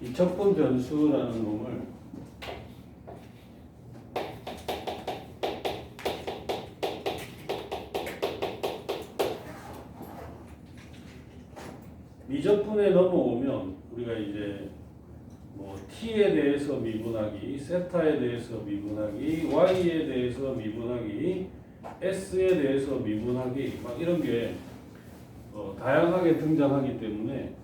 이 적분 변수라는 놈을 미적분에 넘어오면 우리가 이제 뭐 t에 대해서 미분하기, 세타에 대해서 미분하기, y에 대해서 미분하기, s에 대해서 미분하기 막 이런 게 다양하게 등장하기 때문에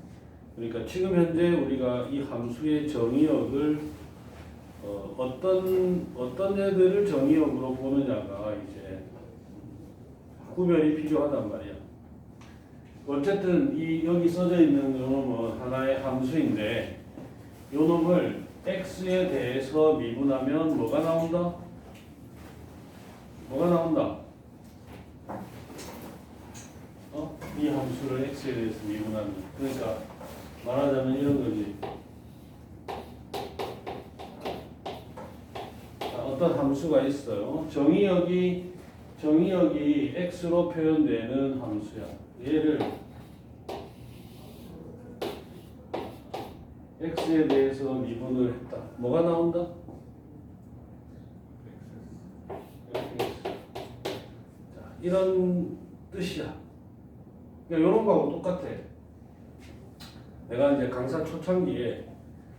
그러니까 지금 현재 우리가 이 함수의 정의역을 어떤 애들을 정의역으로 보느냐가 이제 구별이 필요하단 말이야. 어쨌든 이 여기 써져 있는 놈은 하나의 함수인데 이 놈을 x에 대해서 미분하면 뭐가 나온다? 뭐가 나온다? 이 함수를 x에 대해서 미분하면 그러니까 말하자면 이런 거지. 어떤 함수가 있어요. 정의역이 x로 표현되는 함수야. 얘를 x에 대해서 미분을 했다. 뭐가 나온다? 자, 이런 뜻이야. 그러니까 이런 거하고 똑같아. 내가 이제 강사 초창기에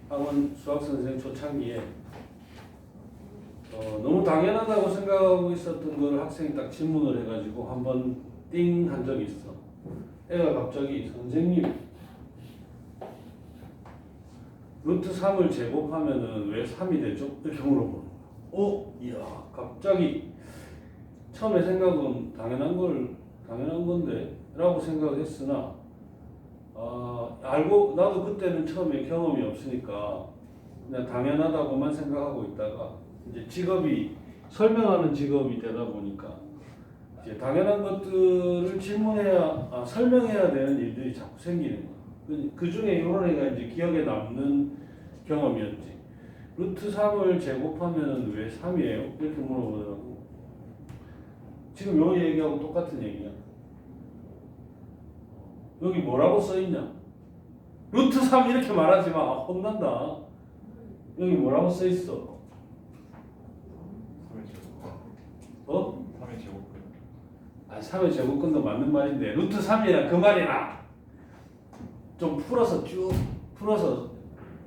학원 수학선생 초창기에 너무 당연하다고 생각하고 있었던 걸 학생이 딱 질문을 해가지고 한번 띵 한 적이 있어. 애가 갑자기 선생님 루트 3을 제곱하면은 왜 3이 되죠? 이렇게 물어보는 거야. 이야, 갑자기 처음에 생각은 당연한 건데 라고 생각했으나 알고 나도 그때는 처음에 경험이 없으니까 그냥 당연하다고만 생각하고 있다가 이제 직업이 설명하는 직업이 되다 보니까 이제 당연한 것들을 설명해야 되는 일들이 자꾸 생기는 거야. 그 중에 이런 애가 이제 기억에 남는 경험이었지. 루트 3을 제곱하면 왜 3이에요? 이렇게 물어보더라고. 지금 요 얘기하고 똑같은 얘기야. 여기 뭐라고 써있냐? 루트 3 이렇게 말하지 마. 혼난다. 여기 뭐라고 써있어? 3의 제곱근. 3의 제곱근도 맞는 말인데 루트 3이라 그 말이나 좀 풀어서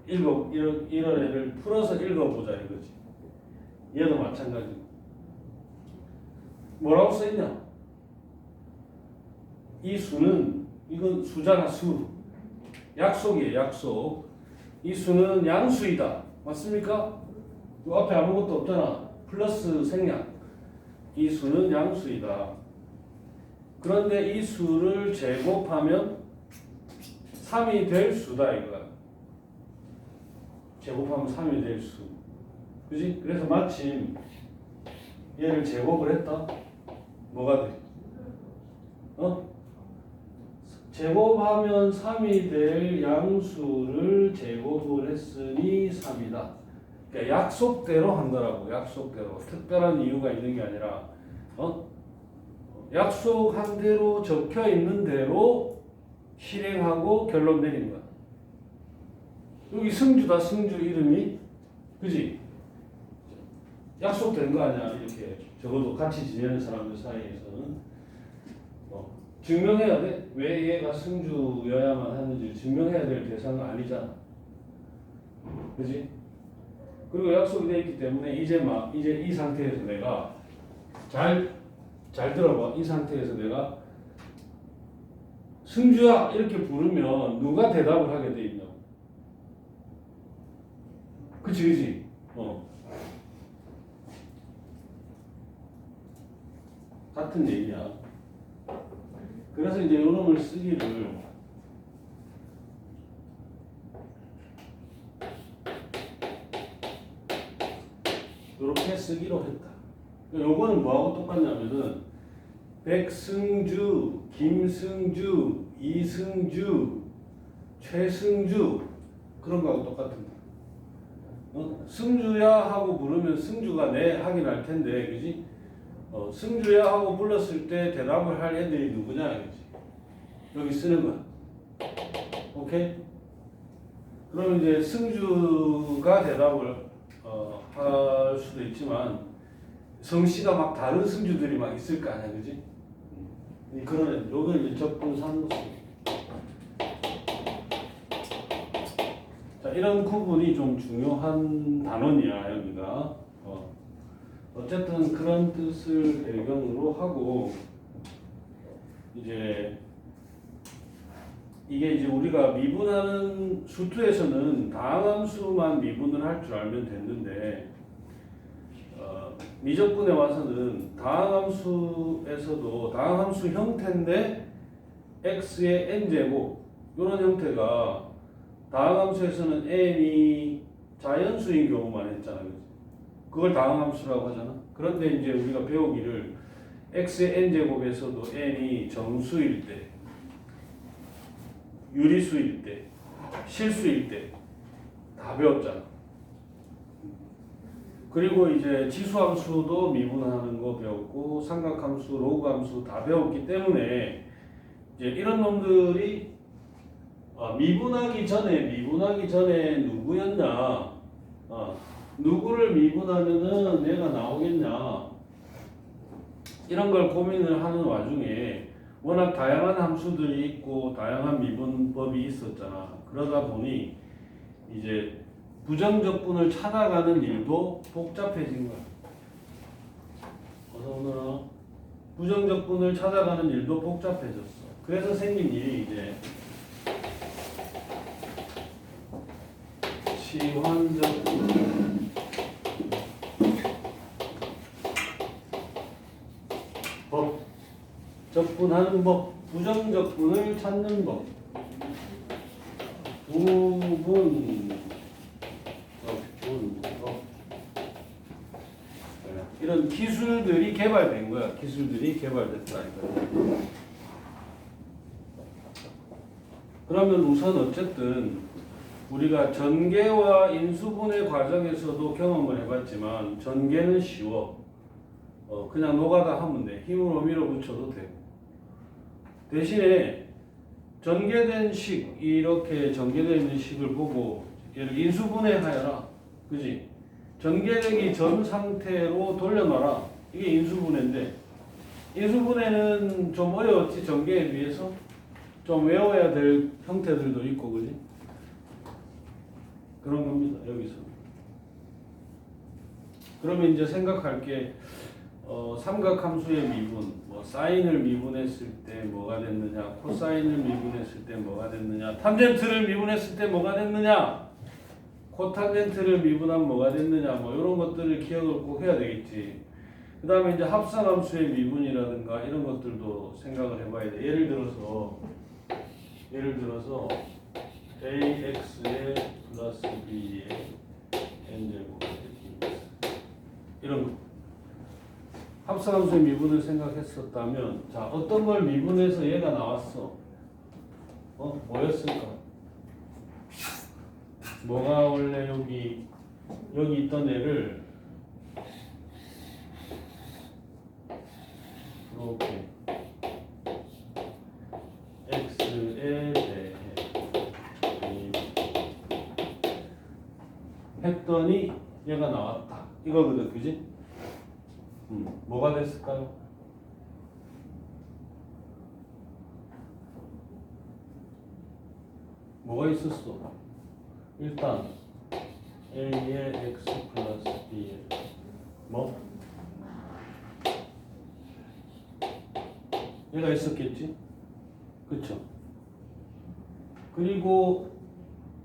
이런 애를 풀어서 읽어보자 이거지. 얘도 마찬가지고. 뭐라고 써있냐? 이 수는 이건 수잖아. 수. 약속이에요. 약속. 이 수는 양수이다. 맞습니까? 이 앞에 아무것도 없잖아. 플러스 생략. 이 수는 양수이다. 그런데 이 수를 제곱하면 3이 될 수다 이거야. 제곱하면 3이 될 수. 그지? 그래서 마침 얘를 제곱을 했다. 뭐가 돼? 제곱하면 3이 될 양수를 제곱을 했으니 3이다. 그러니까 약속대로 한 거라고. 약속대로. 특별한 이유가 있는 게 아니라 약속한 대로 적혀 있는 대로 실행하고 결론 내린 거야. 여기 승주다. 승주 이름이. 그지? 약속된 거 아니야. 이렇게 적어도 같이 지내는 사람들 사이에서는 증명해야 돼. 왜 얘가 승주여야만 하는지 증명해야 될 대상은 아니잖아. 그지? 그리고 약속이 되어 있기 때문에 이제 이 상태에서 내가 잘 들어봐. 이 상태에서 내가 승주야 이렇게 부르면 누가 대답을 하게 돼 있냐고. 그치? 같은 얘기야. 그래서 이제 요놈을 쓰기를 이렇게 쓰기로 했다. 요거는 뭐하고 똑같냐면은 백승주, 김승주, 이승주, 최승주 그런 거하고 똑같은 거야. 승주야 하고 부르면 승주가 네 하긴 할 텐데, 그지? 승주야 하고 불렀을 때 대답을 할 애들이 누구냐, 그지? 여기 쓰는 거야. 오케이? 그럼 이제 승주가 대답을 할 수도 있지만 성씨가 막 다른 승주들이 막 있을 거 아니야, 그지? 그런 요건 이제 적분상수. 자, 이런 구분이 좀 중요한 단원이야 여기가. 어쨌든 그런 뜻을 배경으로 하고 이제 이게 이제 우리가 미분하는 수투에서는 다항함수만 미분을 할 줄 알면 됐는데 미적분에 와서는 다항함수에서도 다항함수 형태인데 x의 n제곱 이런 형태가 다항함수에서는 n이 자연수인 경우만 했잖아, 그치? 그걸 다항함수라고 하잖아. 그런데 이제 우리가 배우기를 x의 n제곱에서도 n이 정수일 때, 유리수일 때, 실수일 때 다 배웠잖아. 그리고 이제 지수함수도 미분하는 거 배웠고 삼각함수, 로그함수 다 배웠기 때문에 이제 이런 놈들이 미분하기 전에 누구였냐? 누구를 미분하면은 얘가 나오겠냐? 이런 걸 고민을 하는 와중에 워낙 다양한 함수들이 있고 다양한 미분법이 있었잖아. 그러다 보니 이제 부정적분을 찾아가는 일도 복잡해진 거야. 어서 오너라. 부정적분을 찾아가는 일도 복잡해졌어. 그래서 생긴 일이 이제 치환적분, 법, 적분하는 법, 부정적분을 찾는 법, 부분 적분법, 이런 기술들이 개발된 거야. 기술들이 개발됐다니까. 그러면 우선 어쨌든 우리가 전개와 인수분해 과정에서도 경험을 해봤지만 전개는 쉬워. 그냥 노가다 하면 돼. 힘으로 밀어붙여도 되고. 대신에 전개된 식, 이렇게 전개되어 있는 식을 보고 얘를 인수분해하여라. 그지? 전개되기 전 상태로 돌려놔라. 이게 인수분해인데 인수분해는 좀 어려웠지. 전개에 비해서 좀 외워야 될 형태들도 있고, 그지? 그런 겁니다. 여기서. 그러면 이제 생각할 게 삼각함수의 미분, 뭐 사인을 미분했을 때 뭐가 됐느냐, 코사인을 미분했을 때 뭐가 됐느냐, 탄젠트를 미분했을 때 뭐가 됐느냐, 코탄젠트를 미분하면 뭐가 됐느냐, 뭐 이런 것들을 기억을 꼭 해야 되겠지. 그 다음에 이제 합성함수의 미분이라든가 이런 것들도 생각을 해봐야 돼. 예를 들어서 AX의 플러스 B의 N제곱 이런 거. 합성함수의 미분을 생각했었다면, 자, 어떤 걸 미분해서 얘가 나왔어? 뭐였을까? 뭐가 원래 여기 있던 애를 이렇게 x에 대해 했더니 얘가 나왔다. 이거거든, 그지? 뭐가 됐을까요? 뭐가 있었어? 일단 A의 X 플러스 B의 뭐? 얘가 있었겠지? 그쵸? 그리고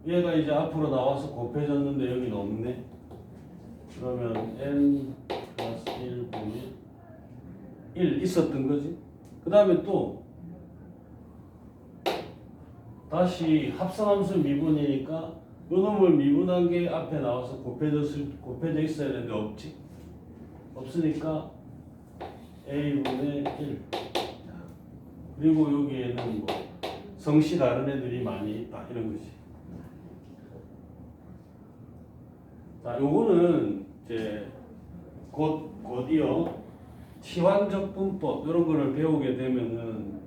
얘가 이제 앞으로 나와서 곱해졌는데 여기는 없네. 그러면 N 플러스 1 보면 1 있었던 거지. 그 다음에 또 다시 합성함수 미분이니까 요 놈을 미분한 게 앞에 나와서 곱해져 있어야 되는데 없지. 없으니까 A분의 1. 그리고 여기에는 뭐 성씨 다른 애들이 많이 있다 이런 거지. 자, 요거는 이제 곧이어 치환적분법 이런 거를 배우게 되면은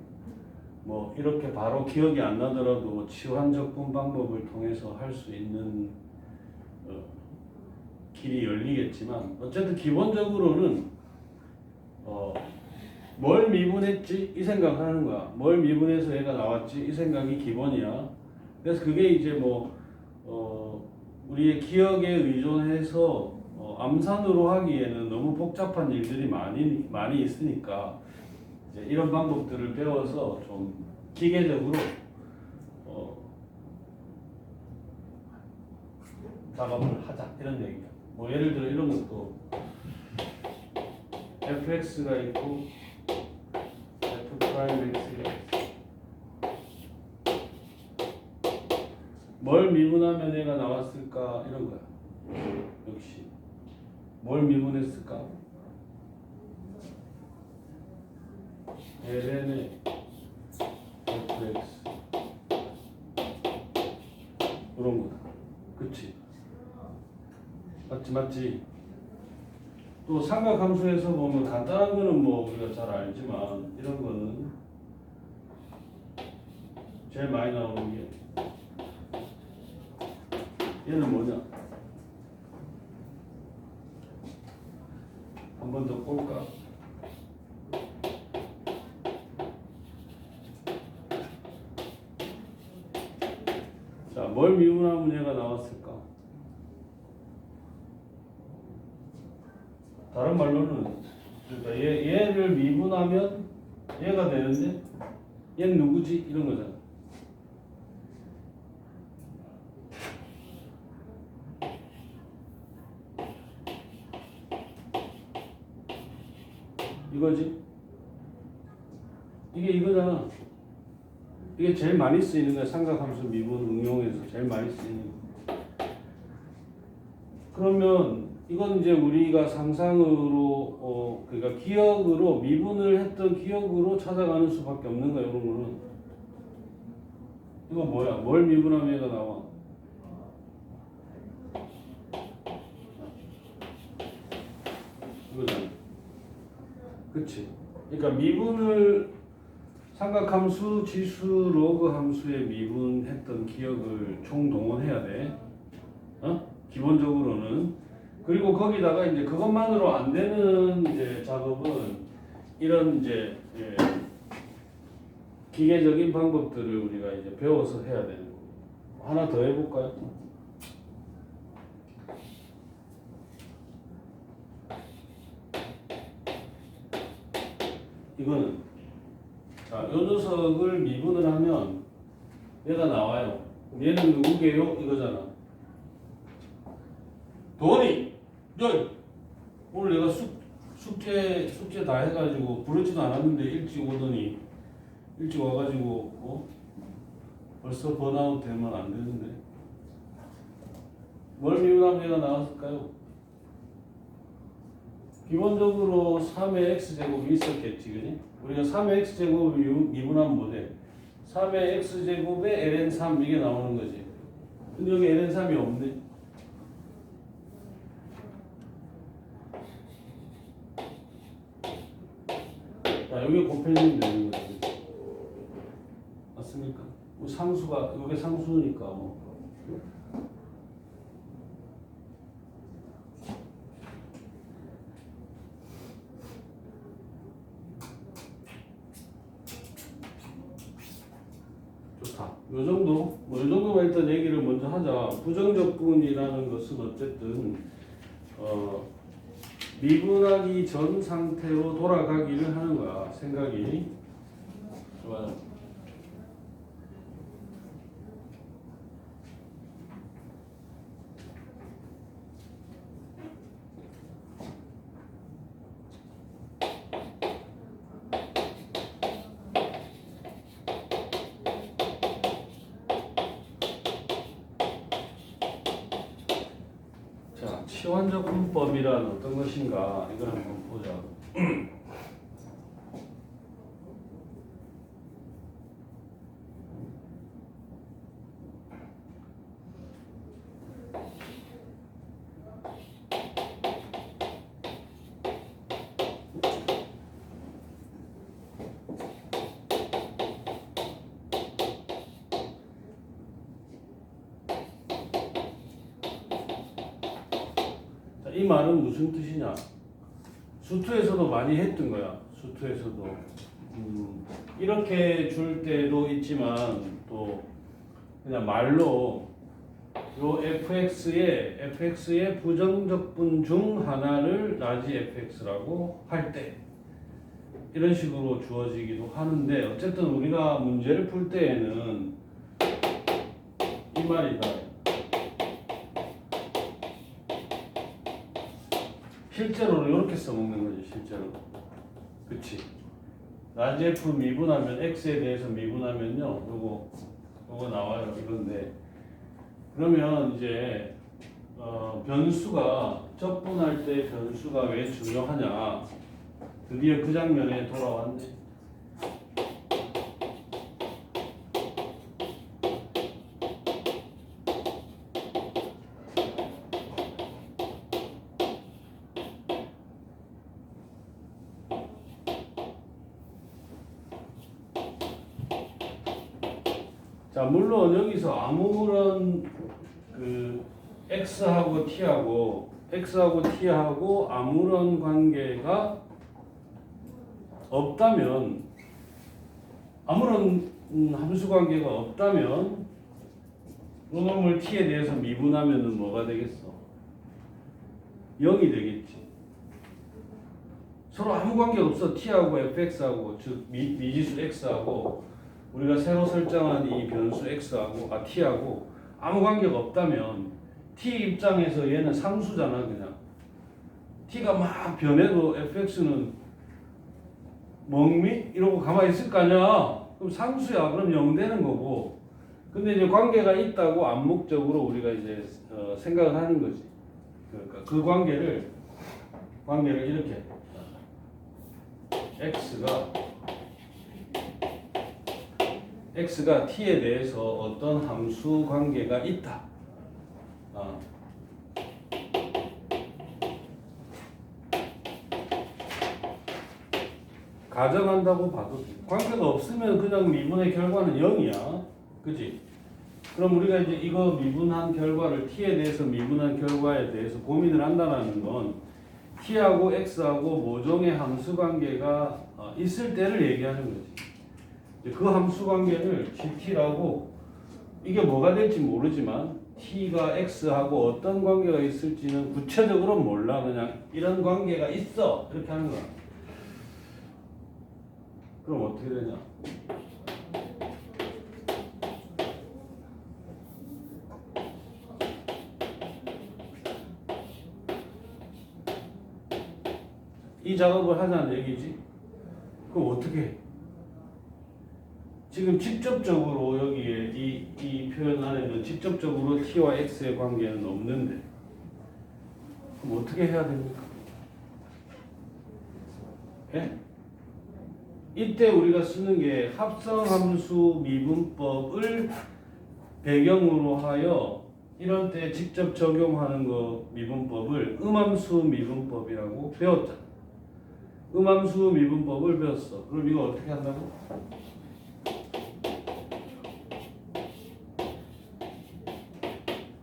뭐 이렇게 바로 기억이 안 나더라도 치환 적분 방법을 통해서 할 수 있는 길이 열리겠지만 어쨌든 기본적으로는 뭘 미분했지 이 생각하는 거야. 뭘 미분해서 얘가 나왔지 이 생각이 기본이야. 그래서 그게 이제 뭐 우리의 기억에 의존해서 암산으로 하기에는 너무 복잡한 일들이 많이 있으니까 이제 이런 방법들을 배워서 좀 기계적으로 작업을 하자 이런 얘기야. 뭐 예를 들어 이런 것도 fx가 있고 f 프라임 x가 있어. 뭘 미분하면 얘가 나왔을까 이런 거야. 역시 뭘 미분했을까? ln의 fx 이런 거다. 그치? 맞지? 또 삼각함수에서 보면 간단한 거는 뭐 우리가 잘 알지만 이런 거는 제일 많이 나오는 게 얘는 뭐냐? 한 번 더 볼까? 자, 뭘 미분하면 얘가 나왔을까? 다른 말로는 그러니까 얘를 미분하면 얘가 되는데 얘는 누구지? 이런 거잖아. 이거지? 이게 이거잖아. 이게 제일 많이 쓰이는 거야. 삼각함수 미분 응용에서 제일 많이 쓰이는 거. 그러면 이건 이제 우리가 상상으로 그러니까 기억으로 미분을 했던 기억으로 찾아가는 수밖에 없는 거야. 이런 거는 이거 뭐야? 뭘 미분하면 얘가 나와? 이거잖아. 그치? 그러니까 미분을 삼각함수, 지수, 로그 함수에 미분했던 기억을 총동원해야 돼. 기본적으로는. 그리고 거기다가 이제 그것만으로 안 되는 이제 작업은 이런 이제 기계적인 방법들을 우리가 이제 배워서 해야 되는 거고. 하나 더 해볼까요? 이거는 자, 요 녀석을 미분을 하면 얘가 나와요. 얘는 누구게요? 이거잖아. 돈이 오늘 내가 숙제 다 해가지고 부르지도 않았는데 일찍 오더니 일찍 와가지고 벌써 번아웃 되면 안 되는데 뭘 미분하면 얘가 나왔을까요? 기본적으로 3의 x제곱이 있었겠지, 그지? 우리가 3의 x제곱을 미분하면 뭐돼? 3의 x제곱에 ln3 이게 나오는 거지. 근데 여기 ln3이 없네. 자, 여기 곱해주면 되는 거지. 맞습니까? 상수가, 이게 상수니까 뭐. 좋다. 요 정도? 요 정도만 일단 얘기를 먼저 하자. 부정적분이라는 것은 어쨌든, 미분하기 전 상태로 돌아가기를 하는 거야. 생각이. 좋아요. 자, 치환적분법이란 어떤 것인가? 이걸 한번 보자. 이 말은 무슨 뜻이냐? 수투에서도 많이 했던 거야. 수투에서도 이렇게 줄 때도 있지만 또 그냥 말로 요 fx의 부정적분 중 하나를 라지 fx라고 할 때 이런 식으로 주어지기도 하는데 어쨌든 우리가 문제를 풀 때에는 이 말이다. 실제로는 이렇게 써먹는 거지. 실제로. 그치? 라지 f 미분하면 x에 대해서 미분하면요. 요거 나와요. 이건데 그러면 이제 변수가 적분할 때 변수가 왜 중요하냐? 드디어 그 장면에 돌아왔네. 자, 물론 여기서 아무런 그 x하고 t하고 아무런 관계가 없다면 아무런 함수 관계가 없다면 요놈을 t에 대해서 미분하면은 뭐가 되겠어? 0이 되겠지. 서로 아무 관계가 없어. t하고 fx하고 즉 미지수 x하고 우리가 새로 설정한 이 변수 x하고 t하고 아무 관계가 없다면 t 입장에서 얘는 상수잖아. 그냥 t가 막 변해도 fx는 멍미? 이러고 가만히 있을 거 아니야. 그럼 상수야. 그럼 0 되는 거고. 근데 이제 관계가 있다고 암묵적으로 우리가 이제 생각을 하는 거지. 그러니까 그 관계를 이렇게 x가 t에 대해서 어떤 함수 관계가 있다. 가정한다고 봐도 돼. 관계가 없으면 그냥 미분의 결과는 0이야. 그지? 그럼 우리가 이제 이거 미분한 결과를 t에 대해서 미분한 결과에 대해서 고민을 한다는 건 t하고 x하고 모종의 함수 관계가 있을 때를 얘기하는 거지. 그 함수 관계를 gt라고 이게 뭐가 될지 모르지만 t가 x하고 어떤 관계가 있을지는 구체적으로 몰라. 그냥 이런 관계가 있어. 이렇게 하는 거야. 그럼 어떻게 되냐? 이 작업을 하자는 얘기지. 그럼 어떻게 해? 지금 직접적으로 여기에 이 표현 안에는 직접적으로 t와 x의 관계는 없는데 그럼 어떻게 해야 됩니까? 예? 이때 우리가 쓰는 게 합성함수 미분법을 배경으로 하여 이런 때 직접 적용하는 거 미분법을 음함수 미분법이라고 배웠잖아. 음함수 미분법을 배웠어. 그럼 이거 어떻게 한다고?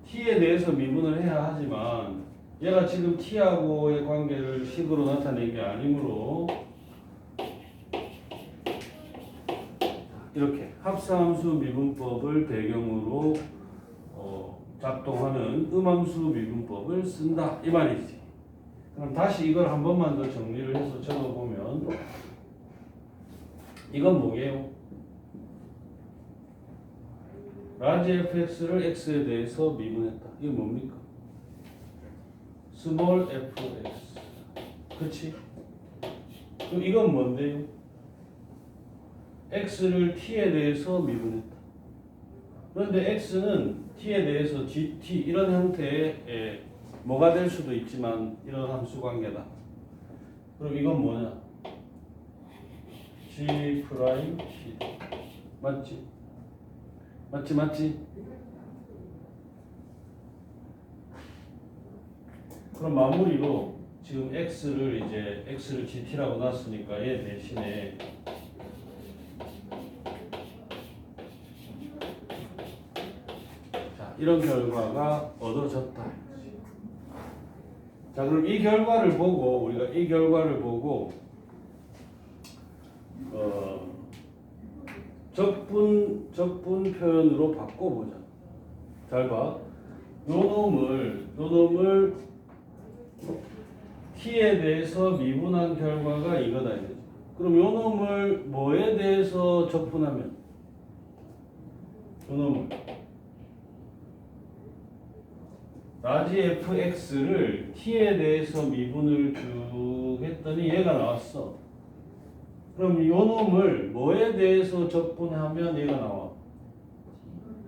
t에 대해서 미분을 해야 하지만 얘가 지금 t하고의 관계를 식으로 나타낸 게 아니므로 이렇게 합성함수 미분법을 배경으로 작동하는 음함수 미분법을 쓴다 이 말이지. 그럼 다시 이걸 한 번만 더 정리를 해서 적어보면 이건 뭐예요? 라지 fx를 x에 대해서 미분했다. 이게 뭡니까? 스몰 fx. 그렇지? 그럼 이건 뭔데요? x를 t에 대해서 미분했다. 그런데 x는 t에 대해서 gt 이런 형태의 뭐가 될 수도 있지만 이런 함수 관계다. 그럼 이건 뭐냐? g 프라임 t 맞지? 맞지? 그럼 마무리로 지금 x를 gt라고 놨으니까 얘 대신에 이런 결과가 얻어졌다. 자, 그럼 이 결과를 보고 우리가 이 결과를 보고 적분 표현으로 바꿔보자. 잘 봐. 요 놈을 t에 대해서 미분한 결과가 이거다 이거지. 그럼 요 놈을 뭐에 대해서 적분하면 요 놈을 라지 fx를 t에 대해서 미분을 쭉 했더니 얘가 나왔어. 그럼 요 놈을 뭐에 대해서 적분하면 얘가 나와?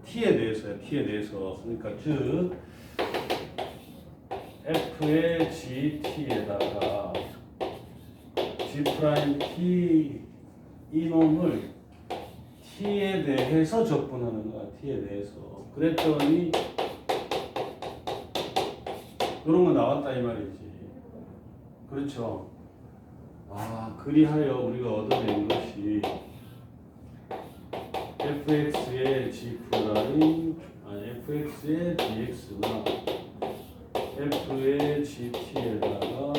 t에 대해서야. t에 대해서. 그러니까 즉 f의 gt에다가 g 프라임 t 이 놈을 t에 대해서 적분하는 거야. t에 대해서. 그랬더니 이런 거 나왔다 이 말이지. 그렇죠. 그리하여 우리가 얻어낸 것이 fx의 g 프라임 fx의 dx나 f의 gt에다가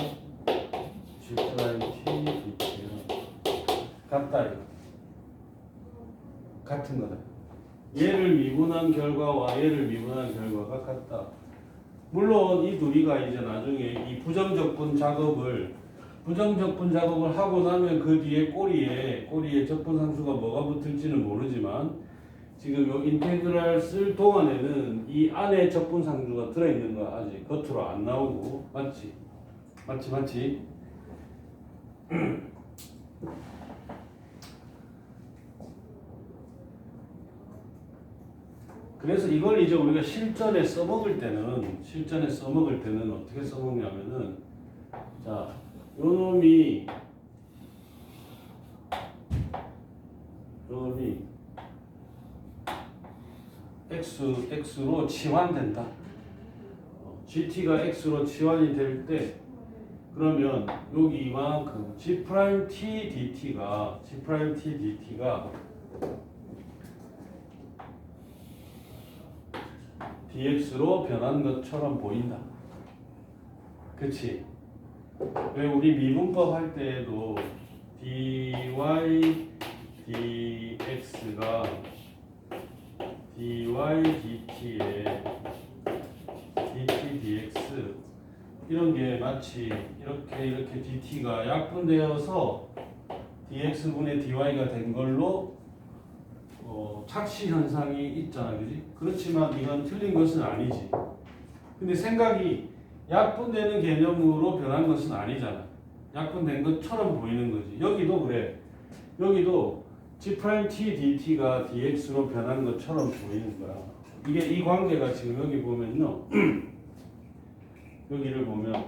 g 프라임 t dt가 같다 이거. 같은 거다. 얘를 미분한 결과와 얘를 미분한 결과가 같다. 물론 이 둘이가 이제 나중에 이 부정적분 작업을 하고 나면 그 뒤에 꼬리에 적분상수가 뭐가 붙을지는 모르지만 지금 요 인테그랄 쓸 동안에는 이 안에 적분상수가 들어있는 거 아직 겉으로 안 나오고 맞지? 그래서 이걸 이제 우리가 실전에 써먹을 때는 어떻게 써먹냐면은 자, 요 놈이 x로 치환된다. gt가 x로 치환이 될 때 그러면 여기 이만큼 g 프라임 t dt가 dx로 변한 것처럼 보인다. 그치? 왜 우리 미분법 할 때에도 dy dx가 dy dt에 dt dx 이런 게 마치 이렇게 dt가 약분되어서 dx분의 dy가 된 걸로 착시 현상이 있잖아, 그지? 그렇지만 이건 틀린 것은 아니지. 근데 생각이 약분되는 개념으로 변한 것은 아니잖아. 약분된 것처럼 보이는 거지. 여기도 그래. 여기도 g 프라임 t dt가 dx로 변한 것처럼 보이는 거야. 이게 이 관계가 지금 여기 보면요. 여기를 보면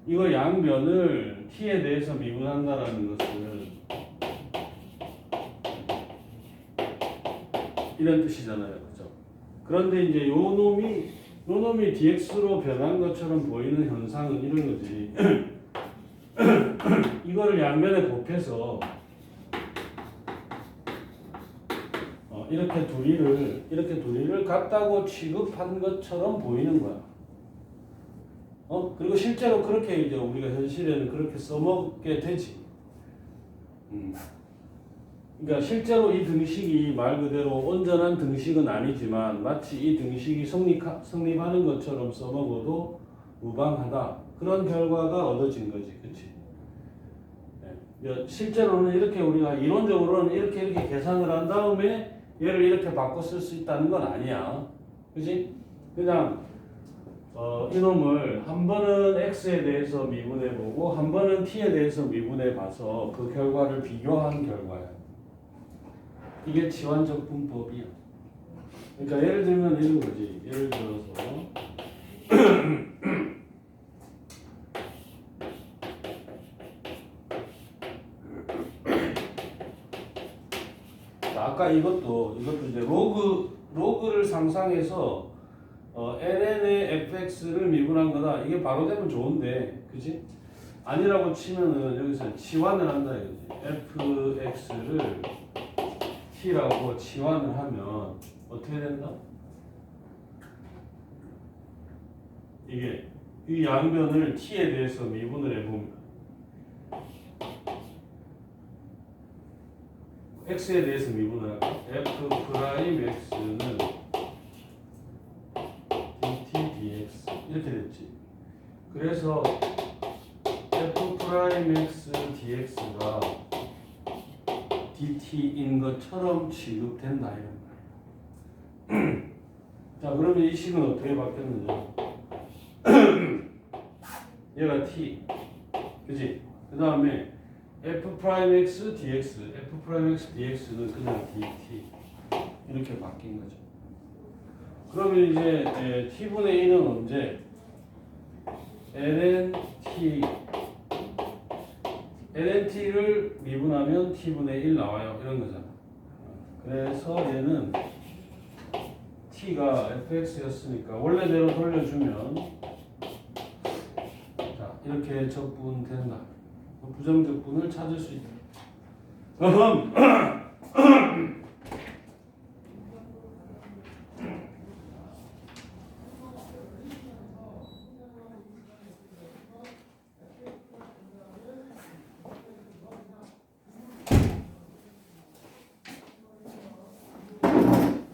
이거 양변을 t에 대해서 미분한다라는 것을 이런 뜻이잖아요. 그죠? 그런데 이제 요 놈이 dx로 변한 것처럼 보이는 현상은 이런 거지. 이거를 양면에 곱해서 이렇게 둘이를 같다고 취급한 것처럼 보이는 거야. 그리고 실제로 그렇게 이제 우리가 현실에는 그렇게 써먹게 되지. 그러니까 실제로 이 등식이 말 그대로 온전한 등식은 아니지만 마치 이 등식이 성립하는 것처럼 써먹어도 무방하다. 그런 결과가 얻어진 거지, 그렇지? 실제로는 이렇게 우리가 이론적으로는 이렇게 계산을 한 다음에 얘를 이렇게 바꿔 쓸 수 있다는 건 아니야, 그렇지? 그냥 이놈을 한 번은 x에 대해서 미분해보고 한 번은 t에 대해서 미분해봐서 그 결과를 비교한 결과야. 이게 치환적 분법이야. 그러니까 예를 들면 이런 거지. 예를 들어서 아까 이것도 이제 로그를 상상해서 ln의 fx를 미분한 거다. 이게 바로 되면 좋은데, 그지? 아니라고 치면은 여기서 치환을 한다 이거지. fx를 t라고 치환을 하면 어떻게 된다? 이게 이 양변을 t에 대해서 미분을 해봅니다. x에 대해서 미분을 하고 f 프라임 x는 dt dx 이렇게 됐지. 그래서 f 프라임 x dx가 dt인 것처럼 취급된다 이런 거예요. 자, 그러면 이 식은 어떻게 바뀌었느냐? 얘가 t, 그지? 그 다음에 f 프라임 x dx, f 프라임 x dx는 그냥 dt 이렇게 바뀐 거죠. 그러면 이제 t분의 1은 언제? lnt를 미분하면 t분의 1 나와요. 이런 거잖아. 그래서 얘는 t가 fx였으니까 원래대로 돌려주면 자, 이렇게 적분된다. 부정적분을 찾을 수 있다.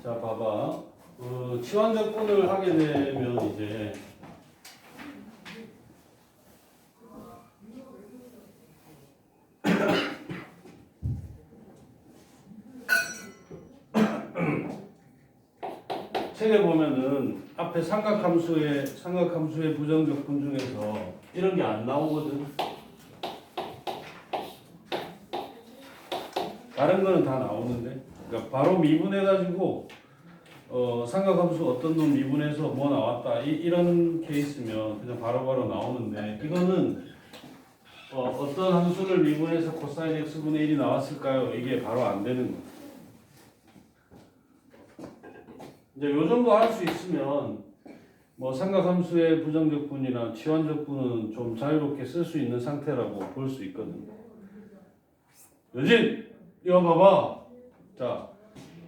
자, 봐봐. 치환적분을 하게 되면 이제 책에 보면은 앞에 삼각함수의 부정적분 중에서 이런 게 안 나오거든. 다른 거는 다 나오는데, 그러니까 바로 미분해가지고 삼각함수 어떤 놈 미분해서 뭐 나왔다 이런 케이스면 그냥 바로바로 나오는데, 이거는 어떤 함수를 미분해서 코사인 x분의 1이 나왔을까요? 이게 바로 안 되는 거예요. 이제 요 정도 할 수 있으면 뭐 삼각함수의 부정적분이나 치환적분은 좀 자유롭게 쓸 수 있는 상태라고 볼 수 있거든요. 여진, 이거 봐봐. 자,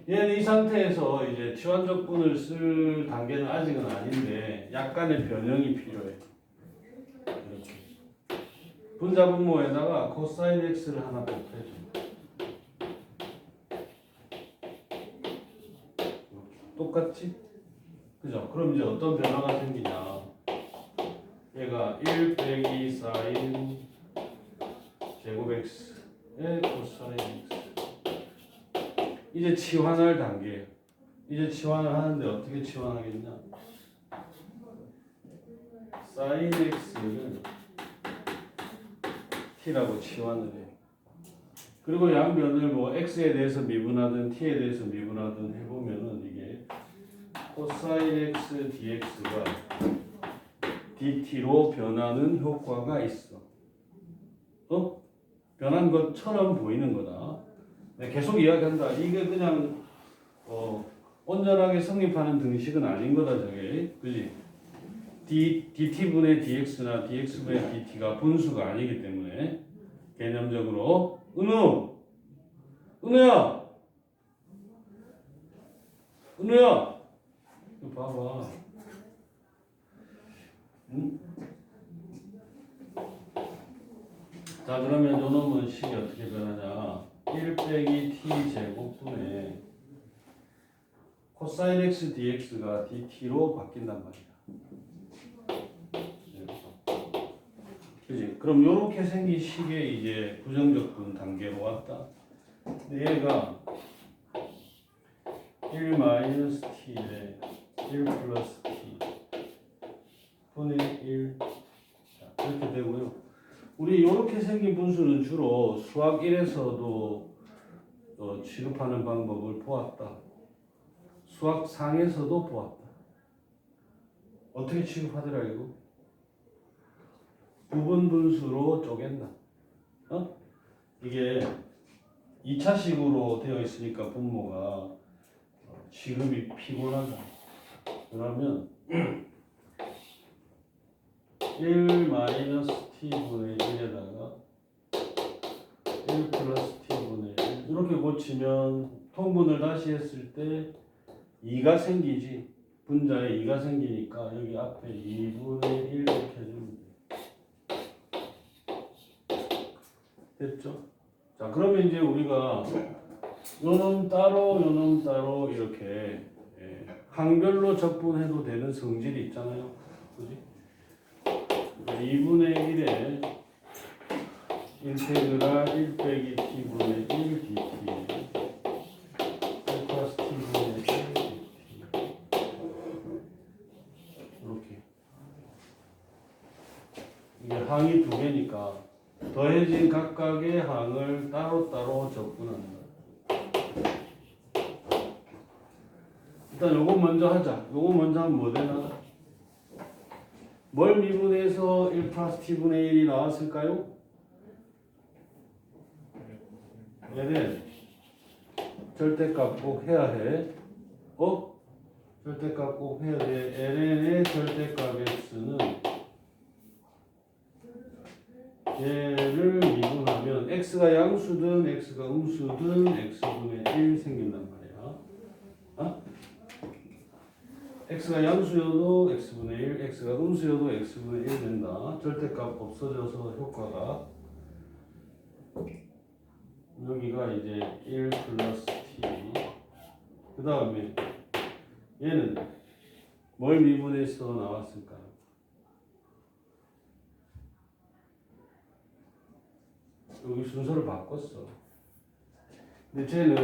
얘는 이 상태에서 이제 치환적분을 쓸 단계는 아직은 아닌데 약간의 변형이 필요해. 이렇게 분자분모에다가 코사인 x를 하나 곱해줘. 똑같지? 그죠? 그럼 이제 어떤 변화가 생기냐? 얘가 1 빼기 사인 제곱 x의 코사인 x. 이제 치환할 단계예요. 이제 치환을 하는데 어떻게 치환하겠냐? 사인 x를 t라고 치환을 해요. 그리고 양변을 뭐 x에 대해서 미분하든 t에 대해서 미분하든 해보면은 이게 코사인 x dx가 dt로 변하는 효과가 있어. 변한 것처럼 보이는 거다. 계속 이야기한다. 이게 그냥 온전하게 성립하는 등식은 아닌 거다, 저게. 그지? dt분의 dx나 dx분의 dt가 분수가 아니기 때문에 개념적으로 은우야 이거 봐봐. 응? 자, 그러면 요 놈은 식이 어떻게 변하냐? 1 빼기 t 제곱분의 코사인 x dx가 dt로 바뀐단 말이야. 그지? 그럼 요렇게 생긴 식에 이제 부정적분 단계로 왔다. 근데 얘가 1 마이너스 t에 1 플러스 t 분의 1 자, 이렇게 되고요. 우리 이렇게 생긴 분수는 주로 수학 1에서도 취급하는 방법을 보았다. 수학 상에서도 보았다. 어떻게 취급하더라 이거? 부분 분수로 쪼갠다. 이게 2차식으로 되어 있으니까 분모가 취급이 피곤하다. 그러면 1 마이너스 t분의 1에다가 1 플러스 t분의 1 이렇게 고치면 통분을 다시 했을 때 2가 생기지. 분자에 2가 생기니까 여기 앞에 2분의 1 이렇게 해주면 돼. 됐죠? 자, 그러면 이제 우리가 요놈 따로 요놈 따로 이렇게 항별로 적분해도 되는 성질이 있잖아요. 그지? 2분의 1에 인테그랄 1 빼기 t분의 1 dt 플러스 t분의 1 dt 이렇게 이게 항이 두 개니까 더해진 각각의 항을 따로따로 적분하는 거야. 일단 요거 먼저 하자. 요거 먼저 하면 뭐 되나? 뭘 미분해서 1 플러스 t분의 1이 나왔을까요? 얘는 절대값 꼭 해야 해. 절대값 꼭 해야 돼. ln의 절대값 x는 얘를 미분하면 x가 양수든 x가 음수든 x분의 1 생긴단 말이야. x가 양수여도 x분의 1, x가 음수여도 x분의 1 된다. 절대값 없어져서 효과가 여기가 이제 1 플러스 t. 그 다음에 얘는 뭘 미분해서 나왔을까? 여기 순서를 바꿨어. 근데 쟤는